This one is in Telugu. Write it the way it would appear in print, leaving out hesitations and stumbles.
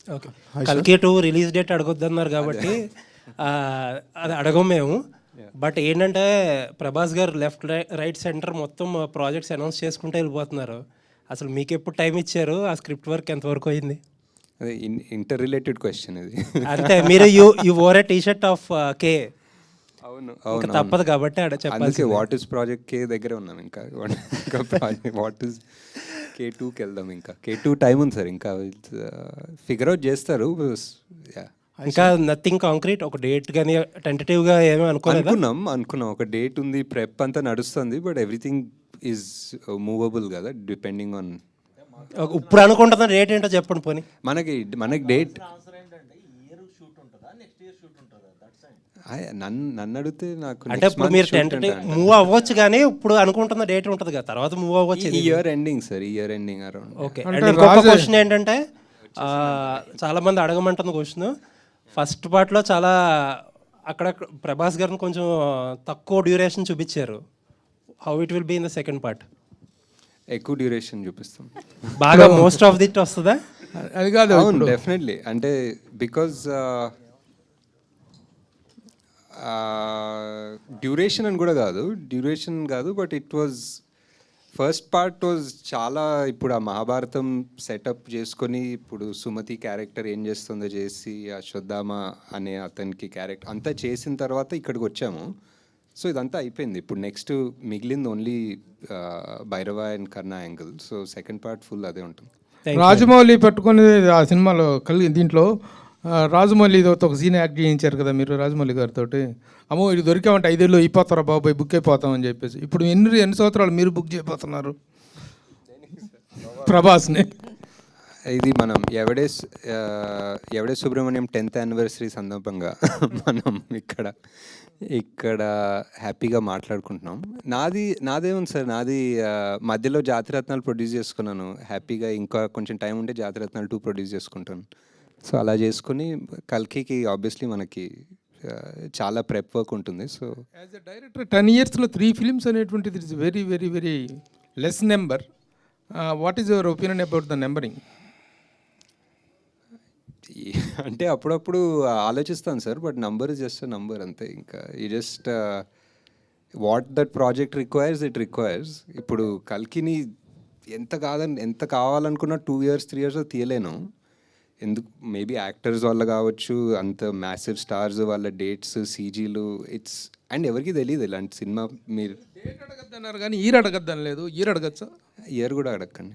ఓకే, కల్కి 2 రిలీజ్ డేట్ అడగొద్దన్నారు కాబట్టి అది అడగం మేము. బట్ ఏంటంటే ప్రభాస్ గారు లెఫ్ట్ రైట్ సెంటర్ మొత్తం ప్రాజెక్ట్స్ అనౌన్స్ చేసుకుంటూ వెళ్ళిపోతున్నారు. అసలు మీకు ఎప్పుడు టైం ఇచ్చారు? ఆ స్క్రిప్ట్ వర్క్ ఎంతవరకు అయింది? అదే ఇంటర్ రిలేటెడ్ క్వశ్చన్ ఇది. అంటే మీరు you wore a T shirt of K. అవును ఇంకా తప్పదు కాబట్టి ఆడ చెప్పాలి. వాట్ ఇస్ ప్రాజెక్ట్ కే దగ్గర ఉన్నాం. ఇంకా ప్రాజెక్ట్ వాట్ ఇస్ K2కి వెళ్దాం. ఇంకా K2 టైం ఉంది సార్, ఇంకా ఫిగర్ అవుట్ చేస్తారు. ఇంకా నథింగ్ కాంక్రీట్, ఒక డేట్ కానీ టెంటేటివ్గా ఏమీ అనుకున్నాం ఒక డేట్ ఉంది, ప్రెప్ అంతా నడుస్తుంది. బట్ ఎవ్రీథింగ్ ఈజ్ మూవబుల్ కదా, డిపెండింగ్ ఆన్. ఇప్పుడు అనుకుంటున్న డేట్ ఏంటో చెప్పండి పోనీ. మనకి డేట్ నన్ను అడిగితే నాకు అంటే ఇప్పుడు మీరు టెంటేటివ్ మూవ్ అవ్వచ్చు, కానీ ఇప్పుడు అనుకుంటున్న డేట్ ఉంటుంది కదా, తర్వాత మూవ్ అవ్వచ్చు. ఈ ఇయర్ ఎండింగ్ సార్, ఈ year ending around. Okay. And ఇంకొక క్వశ్చన్ ఏంటంటే, చాలా మంది అడగమంటున్న క్వశ్చన్, ఫస్ట్ పార్ట్లో చాలా అక్కడ ప్రభాస్ గారిని కొంచెం తక్కువ డ్యూరేషన్ చూపించారు. How it will be in the second part? ఎక్కువ డ్యూరేషన్ చూపిస్తాం బాగా, మోస్ట్ ఆఫ్ దిట్ వస్తుందా? అది కాదు, అవును డెఫినెట్లీ. అంటే బికాజ్ డ్యూరేషన్ అని కూడా కాదు, but it was first part was చాలా. ఇప్పుడు ఆ మహాభారతం సెటప్ చేసుకొని, ఇప్పుడు సుమతి క్యారెక్టర్ ఏం చేస్తుందో చేసి, అశ్వత్థామ అనే అతనికి క్యారెక్టర్ అంతా చేసిన తర్వాత ఇక్కడికి వచ్చాము. సో ఇదంతా అయిపోయింది. ఇప్పుడు నెక్స్ట్ మిగిలింది only Bhairava and Karna angle. So second part full అదే ఉంటుంది. రాజమౌళి పట్టుకొని ఆ సినిమాలో దీంట్లో రాజమౌళితో ఒక సీన్ యాక్ట్ చేయించారు కదా మీరు రాజమౌళి గారితో. అమ్మో ఇది దొరికామంటే 5 ఏళ్ళు అయిపోతారా బాబాయ్, బుక్ అయిపోతామని చెప్పేసి. ఇప్పుడు ఎన్ని సంవత్సరాలు మీరు బుక్ చేయబోతున్నారు ప్రభాస్ని? ఇది మనం ఎవడే సుబ్రహ్మణ్యం 10th యానివర్సరీ సందర్భంగా మనం ఇక్కడ హ్యాపీగా మాట్లాడుకుంటున్నాం. నాదేముంది సార్, నాది మధ్యలో జాతిరత్నాలు ప్రొడ్యూస్ చేసుకున్నాను హ్యాపీగా. ఇంకా కొంచెం టైం ఉంటే జాతిరత్నాలు 2 ప్రొడ్యూస్ చేసుకుంటాను. సో అలా చేసుకుని కల్కికి ఆబ్వియస్లీ మనకి చాలా ప్రెప్ వర్క్ ఉంటుంది. So as a director 10 yearsలో 3 films అనేటువంటిది it's very very very less number. What is your opinion about the numbering? అంటే అప్పుడప్పుడు ఆలోచిస్తాను sir, but number is just number అంతే. ఇంకా ఈ just what that project requires, it requires. ఇప్పుడు కల్కిని ఎంత కావాలనుకున్నా 2 years 3 years తీయలేను. ఎందుకు, మేబీ యాక్టర్స్ వల్ల కావచ్చు, అంత మ్యాసివ్ స్టార్స్ వాళ్ళ డేట్స్, సీజీలు, ఇట్స్ అండ్ ఎవరికి తెలియదు ఇలాంటి సినిమా. మీరు డేట్ అడగద్దన్నారు కానీ ఇయర్ అడగద్దని లేదు. ఇయర్ అడగచ్చా? ఇయర్ కూడా అడగండి.